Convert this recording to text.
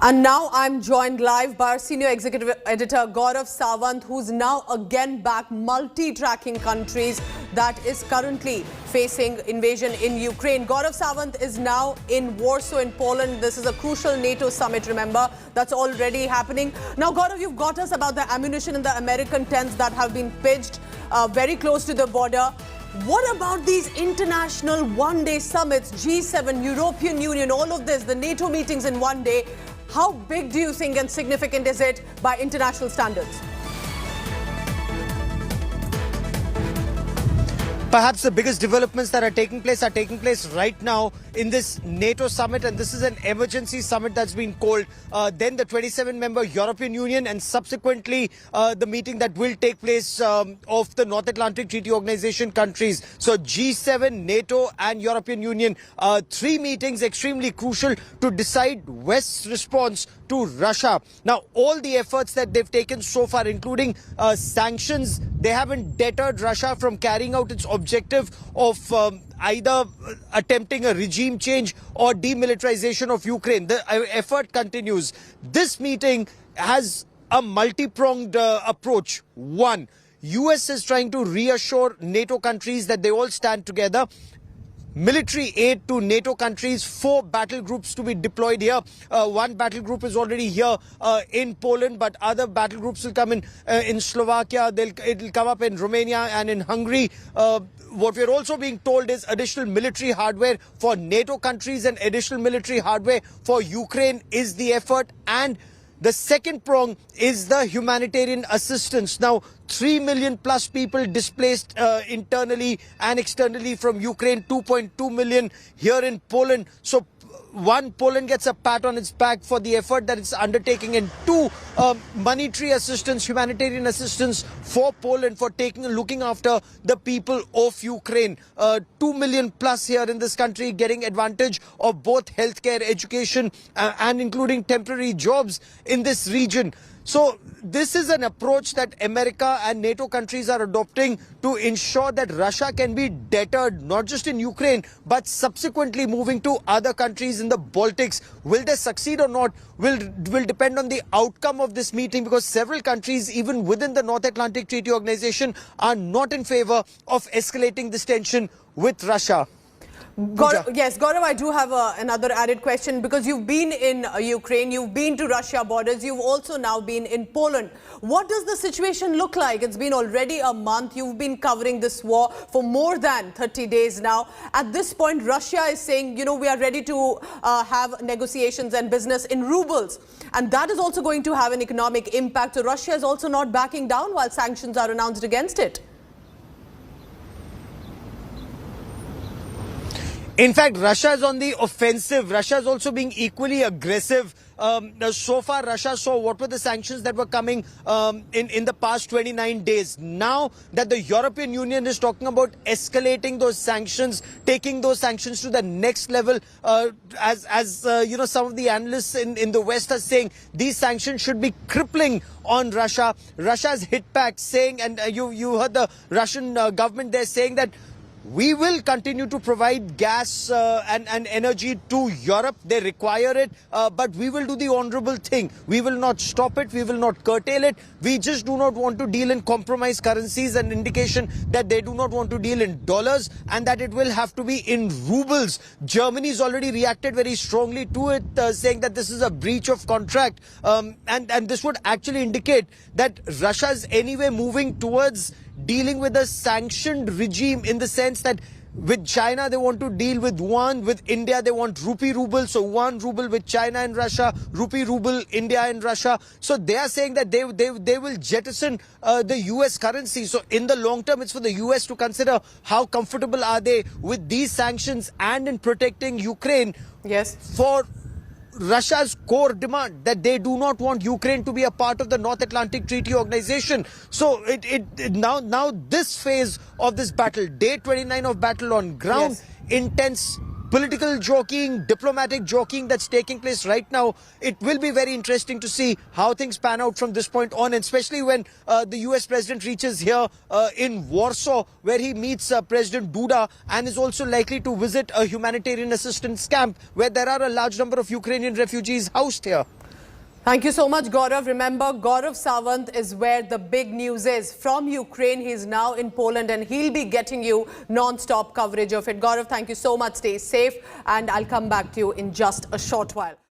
And now I'm joined live by our senior executive editor Gaurav Sawant, who's now again back multi-tracking countries that is currently facing invasion in Ukraine. Gaurav Sawant is now in Warsaw in Poland. This is a crucial NATO summit, remember, that's already happening. Now, Gaurav, you've got us about the ammunition and the American tents that have been pitched very close to the border. What about these international one-day summits, G7, European Union, all of this, the NATO meetings in one day? How big do you think and significant is it by international standards? Perhaps the biggest developments that are taking place right now in this NATO summit, and this is an emergency summit that's been called. Then the 27-member European Union, and subsequently the meeting that will take place of the North Atlantic Treaty Organization countries. So G7, NATO and European Union, three meetings extremely crucial to decide West's response to Russia. Now, all the efforts that they've taken so far, including sanctions, they haven't deterred Russia from carrying out its objective of either attempting a regime change or demilitarization of Ukraine. The effort continues. This meeting has a multi-pronged approach. One, US is trying to reassure NATO countries that they all stand together. Military aid to NATO countries, 4 battle groups to be deployed here. One battle group is already here in Poland, but other battle groups will come in Slovakia. It'll come up in Romania and in Hungary. What we're also being told is additional military hardware for NATO countries and additional military hardware for Ukraine is the effort. And the second prong is the humanitarian assistance. Now, 3 million plus people displaced internally and externally from Ukraine, 2.2 million here in Poland. So, one, Poland gets a pat on its back for the effort that it's undertaking, and two, monetary assistance, humanitarian assistance for Poland for looking after the people of Ukraine. 2 million plus here in this country getting advantage of both healthcare, education and including temporary jobs in this region. So this is an approach that America and NATO countries are adopting to ensure that Russia can be deterred, not just in Ukraine, but subsequently moving to other countries in the Baltics. Will they succeed or not will depend on the outcome of this meeting, because several countries, even within the North Atlantic Treaty Organization, are not in favor of escalating this tension with Russia. Yes, Gaurav, I do have another added question, because you've been in Ukraine, you've been to Russia borders, you've also now been in Poland. What does the situation look like? It's been already a month. You've been covering this war for more than 30 days now. At this point, Russia is saying, you know, we are ready to have negotiations and business in rubles. And that is also going to have an economic impact. So Russia is also not backing down while sanctions are announced against it. In fact, Russia is on the offensive. Russia is also being equally aggressive. So far, Russia saw what were the sanctions that were coming in the past 29 days. Now that the European Union is talking about escalating those sanctions, taking those sanctions to the next level, as you know, some of the analysts in the West are saying these sanctions should be crippling on Russia. Russia's hit back saying, and you heard the Russian government there saying that we will continue to provide gas and energy to Europe. They require it, but we will do the honorable thing. We will not stop it. We will not curtail it. We just do not want to deal in compromised currencies, an indication that they do not want to deal in dollars and that it will have to be in rubles. Germany's already reacted very strongly to it, saying that this is a breach of contract. And this would actually indicate that Russia is anyway moving towards dealing with a sanctioned regime, in the sense that with China they want to deal with yuan, with India they want rupee ruble, so 1 ruble with China and Russia, rupee ruble India and Russia. So they are saying that they will jettison the US currency. So in the long term, it's for the US to consider how comfortable are they with these sanctions and in protecting Ukraine. Yes. For Russia's core demand that they do not want Ukraine to be a part of the North Atlantic Treaty Organization. So now this phase of this battle, day 29 of battle on ground, yes, intense political jockeying, diplomatic jockeying that's taking place right now. It will be very interesting to see how things pan out from this point on, and especially when the US president reaches here in Warsaw, where he meets President Duda and is also likely to visit a humanitarian assistance camp where there are a large number of Ukrainian refugees housed here. Thank you so much, Gaurav. Remember, Gaurav Sawant is where the big news is. From Ukraine, he's now in Poland and he'll be getting you non-stop coverage of it. Gaurav, thank you so much. Stay safe and I'll come back to you in just a short while.